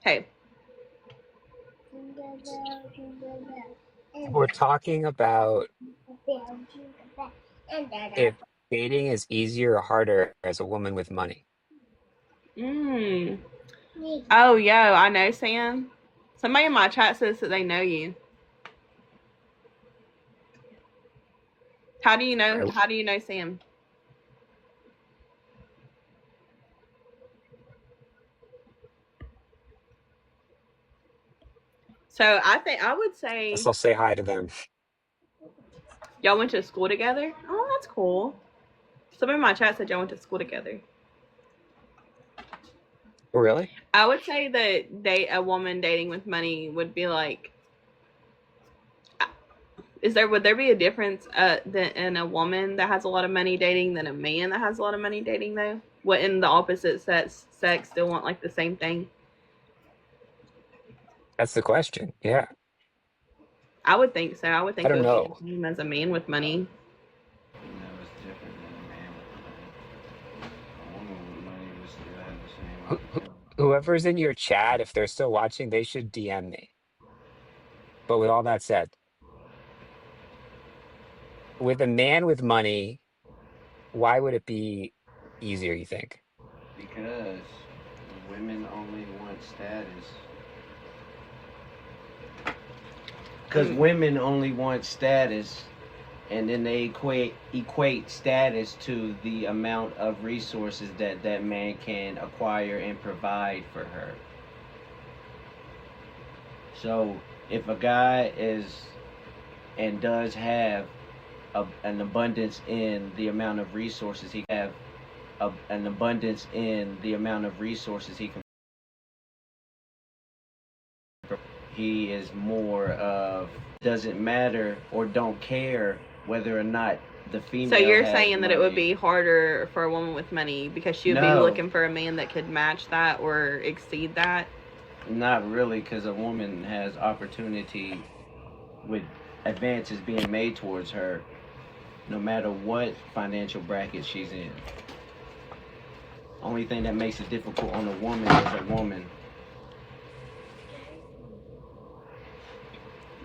Hey. We're talking about if dating is easier or harder as a woman with money. Mm. Oh, yo, I know Sam. Somebody in my chat says that they know you. How do you know? How do you know Sam? So I think I would say Guess I'll say hi to them. y'all went to school together. Oh, that's cool. Somebody in my chat said y'all went to school together. Oh, really? I would say that a woman dating with money would be like. Would there be a difference in a woman that has a lot of money dating than a man that has a lot of money dating though? What in the opposite sex still want like the same thing? That's the question. Yeah. I would think so. I would I think it don't would be know. the same as a man with money. That was different than a man with money. A woman with money would still have the same opportunity. Whoever's in your chat, if they're still watching, they should DM me. But with all that said, with a man with money, why would it be easier, you think? Because women only want status. Because women only want status, and then they equate status to the amount of resources that man can acquire and provide for her. So if a guy is and does have an abundance in the amount of resources he have an abundance in the amount of resources he is more of doesn't matter or don't care whether or not the female. So you're has saying that it would money. be harder for a woman with money because she would be No. looking for a man that could match that or exceed that? Not really, because a woman has opportunity with advances being made towards her no matter what financial bracket she's in. Only thing that makes it difficult on a woman is a woman.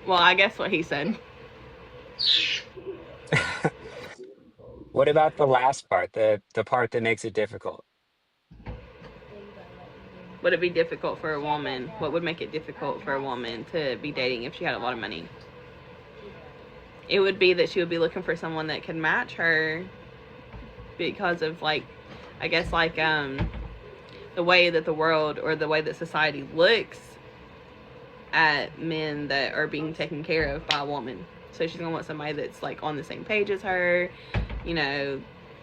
Well, I guess what he said. What about the last part, the part that makes it difficult? Would it be difficult for a woman? What would make it difficult for a woman to be dating if she had a lot of money? It would be that she would be looking for someone that could match her because of like, I guess like the way that the world or the way that society looks at men that are being taken care of by a woman. So she's gonna want somebody that's like on the same page as her, you know,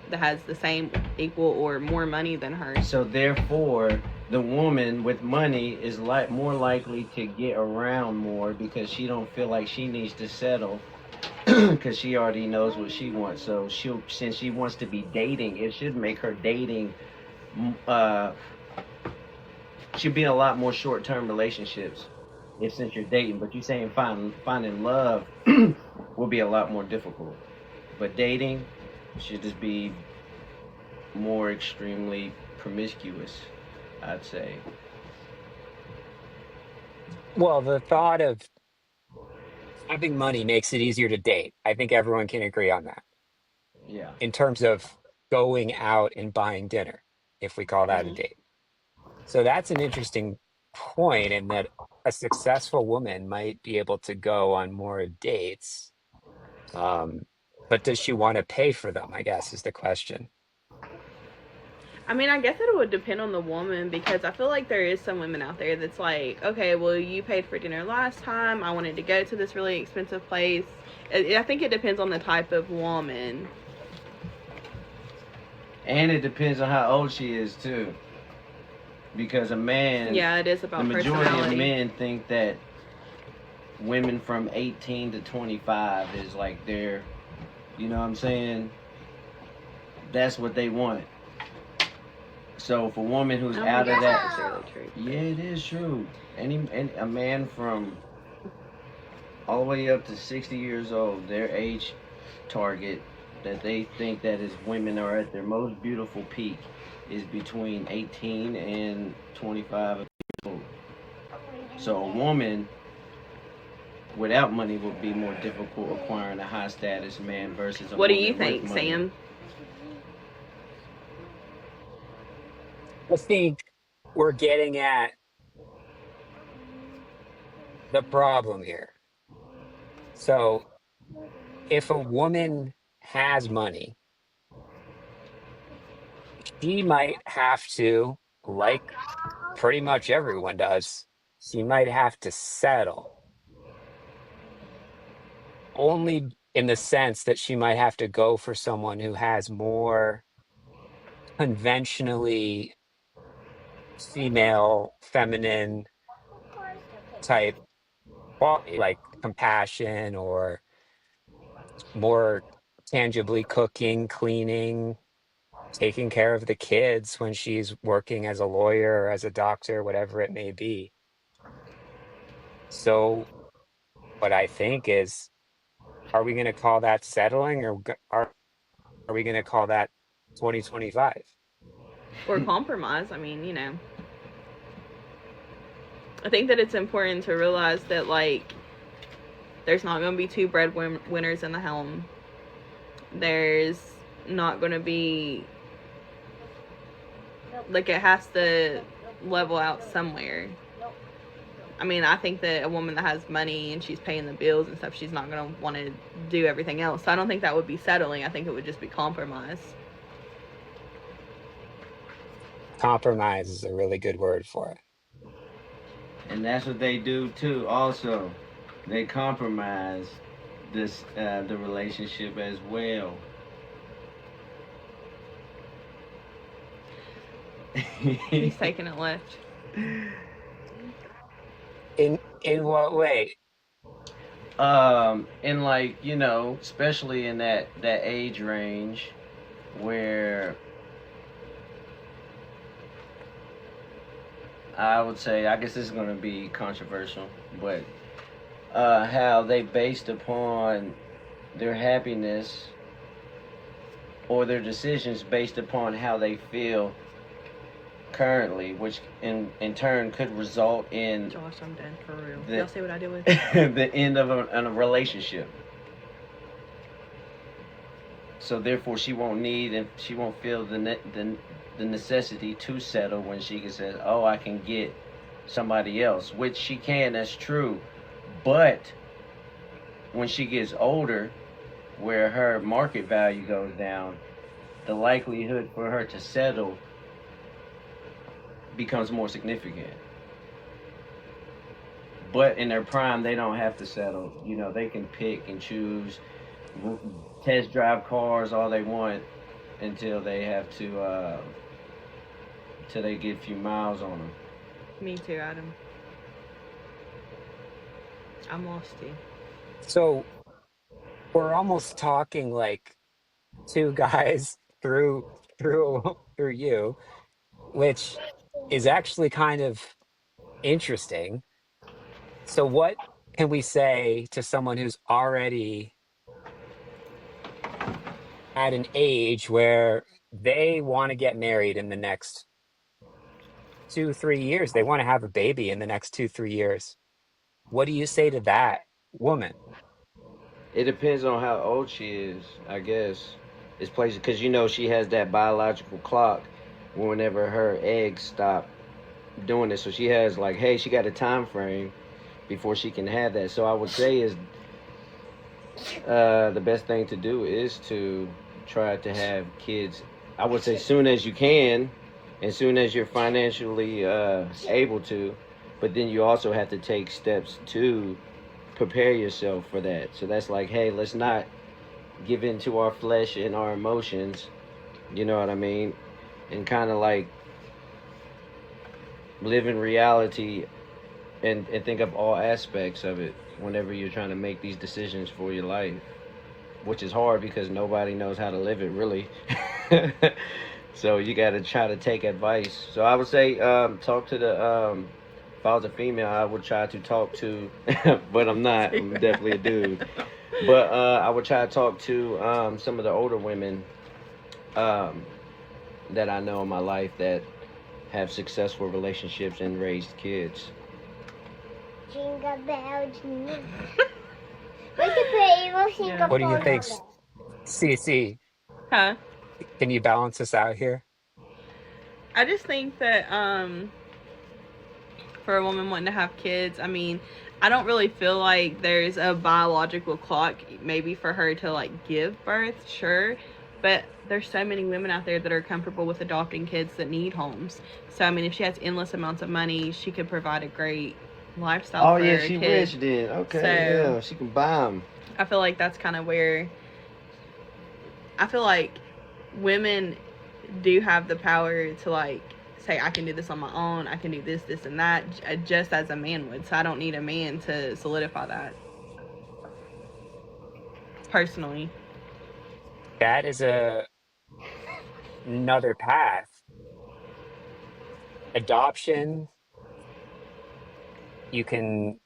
that has the same equal or more money than her. So therefore, the woman with money is more likely to get around more because she don't feel like she needs to settle because she already knows what she wants. So since she wants to be dating, it should make her dating should be in a lot more short-term relationships since you're dating. But you're saying finding love will be a lot more difficult. But dating should just be more extremely promiscuous, I'd say. Well, the thought of having money makes it easier to date. I think everyone can agree on that. Yeah. In terms of going out and buying dinner, if we call that a date. So that's an interesting point in that a successful woman might be able to go on more dates. But does she want to pay for them, I guess, is the question. I mean, I guess it would depend on the woman because I feel like there is some women out there that's like, okay, well, you paid for dinner last time. I wanted to go to this really expensive place. I think it depends on the type of woman. And it depends on how old she is, too. Because a man... Yeah, it is about the majority personality. of men think that women from 18 to 25 is like their... You know what I'm saying? That's what they want. So for a woman who's out of that... Yeah, it is true. A man from all the way up to 60 years old, their age target that they think that is women are at their most beautiful peak is between 18 and 25 years old. So a woman without money would be more difficult acquiring a high status man versus a What do woman you with think, money. Sam? I think we're getting at the problem here. So if a woman has money, she might have to, like pretty much everyone does, she might have to settle only in the sense that she might have to go for someone who has more conventionally female, feminine type quality, like compassion or more tangibly cooking, cleaning, taking care of the kids when she's working as a lawyer or as a doctor, whatever it may be. So, what I think is, are we going to call that settling or are we going to call that 2025? Or compromise? I mean, I think that it's important to realize that, like, there's not going to be two breadwinners in the home. There's not going to be, like, it has to level out somewhere. I mean, I think that a woman that has money and she's paying the bills and stuff, she's not going to want to do everything else. So I don't think that would be settling. I think it would just be compromise. Compromise is a really good word for it. And that's what they do too. Also, they compromise the relationship as well. He's taking it left. In what way? And like, especially in that age range where I would say, I guess this is going to be controversial, but how they based upon their happiness or their decisions based upon how they feel currently, which in turn could result in Josh, I'm done for real. Y'all see what I did with the end of a relationship. So therefore, she won't need and she won't feel the necessity to settle when she can say, "Oh, I can get somebody else," which she can. That's true, but when she gets older, where her market value goes down, the likelihood for her to settle becomes more significant. But in their prime, they don't have to settle. They can pick and choose, test drive cars all they want until they have to, till they get a few miles on them. Me too, Adam. I'm lost too. So we're almost talking like two guys through you, which is actually kind of interesting. So what can we say to someone who's already at an age where they want to get married in the next 2, 3 years? They want to have a baby in the next 2, 3 years. What do you say to that woman? It depends on how old she is, I guess. It's places because she has that biological clock whenever her eggs stop doing it. So she has like, hey, she got a time frame before she can have that. So I would say is the best thing to do is to try to have kids. I would say soon as you can, and soon as you're financially able to. But then you also have to take steps to prepare yourself for that. So that's like, hey, let's not give in to our flesh and our emotions. You know what I mean? And kind of like live in reality and think of all aspects of it whenever you're trying to make these decisions for your life, which is hard because nobody knows how to live it really. So you got to try to take advice. So I would say talk to the if I was a female, I would try to talk to but I'm not, I'm definitely a dude, but I would try to talk to some of the older women that I know in my life that have successful relationships and raised kids. Jingle bell, jingle. We could play evil single What do you bell. think, CC? Huh? Can you balance us out here? I just think that for a woman wanting to have kids, I mean, I don't really feel like there's a biological clock maybe for her to like give birth, sure, but there's so many women out there that are comfortable with adopting kids that need homes. So I mean, if she has endless amounts of money, she could provide a great lifestyle Oh for yeah, a she kid. rich then. Okay, So- yeah, she can buy them. I feel like that's kind of where I feel like women do have the power to like say, I can do this on my own, I can do this, this, and that, just as a man would. So I don't need a man to solidify that. Personally. That is another path. Adoption, you can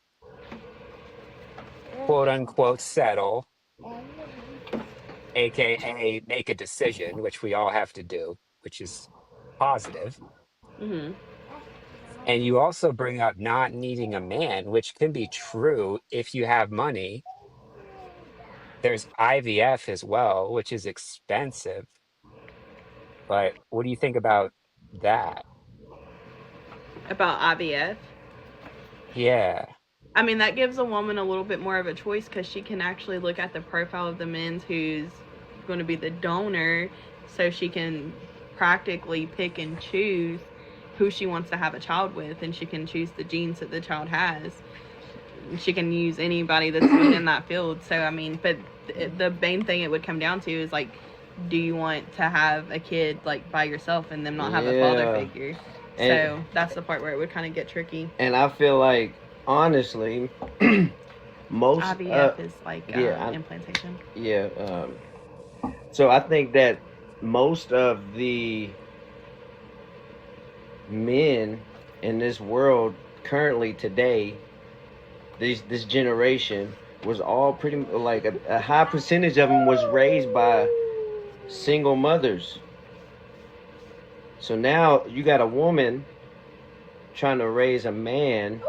quote unquote settle, aka make a decision, which we all have to do, which is positive. Mm-hmm. And you also bring up not needing a man, which can be true if you have money. There's IVF as well, which is expensive. But what do you think about that? About IVF. Yeah. I mean, that gives a woman a little bit more of a choice because she can actually look at the profile of the man who's going to be the donor, so she can practically pick and choose who she wants to have a child with, and she can choose the genes that the child has. She can use anybody that's in that field. So I mean, but the main thing it would come down to is like, do you want to have a kid like by yourself and them not have a father Yeah. figure? And- So that's the part where it would kind of get tricky. And I feel like, honestly, most IVF is like yeah, implantation. yeah. So I think that most of the men in this world currently today, this generation, was all pretty like a high percentage of them was raised by single mothers. So now you got a woman trying to raise a man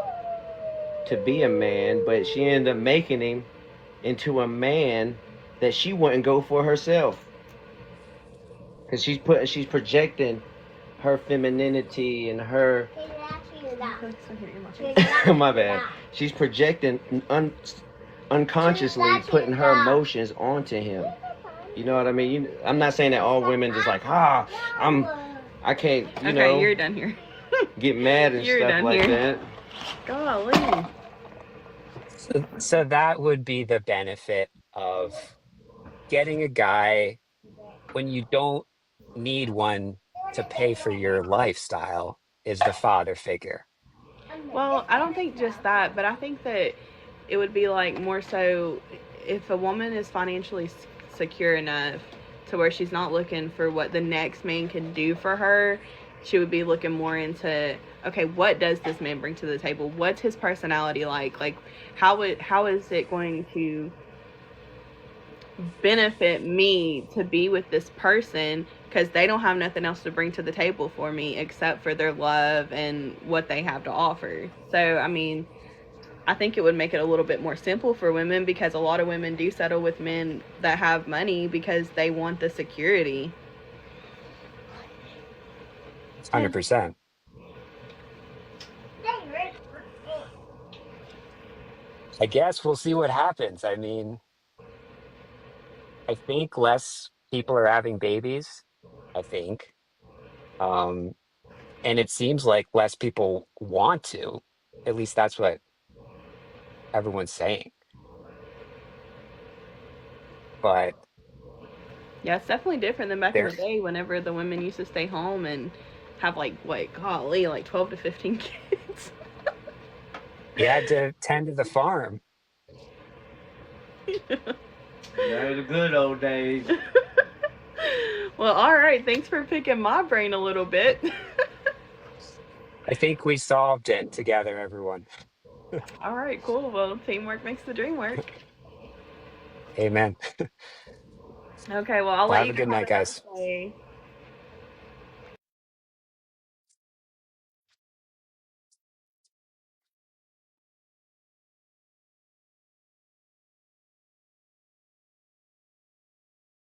to be a man, but she ended up making him into a man that she wouldn't go for herself. Because she's projecting her femininity and her my bad. She's projecting unconsciously putting her emotions onto him. You know what I mean? I'm not saying that all women just like, I can't, you know, you're done here. get mad and You're stuff done like here. that. Golly. So that would be the benefit of getting a guy when you don't need one to pay for your lifestyle, is the father figure. Well, I don't think just that, but I think that it would be like more so if a woman is financially secure enough to where she's not looking for what the next man can do for her, she would be looking more into, okay, what does this man bring to the table? What's his personality like? Like, how is it going to benefit me to be with this person, because they don't have nothing else to bring to the table for me except for their love and what they have to offer. So I mean, I think it would make it a little bit more simple for women, because a lot of women do settle with men that have money because they want the security. 100%. I guess we'll see what happens. I mean, I think less people are having babies, I think. And it seems like less people want to. At least that's what everyone's saying. But Yeah, it's definitely different than back in the there, day whenever the women used to stay home and have like, what, golly, like 12 to 15 kids. you had to tend to the farm. They're the good old days. Well, all right. Thanks for picking my brain a little bit. I think we solved it together, everyone. All right, cool. Well, teamwork makes the dream work. Amen. Okay, well, I'll Well, let have you a good go night, have a guys. nice day.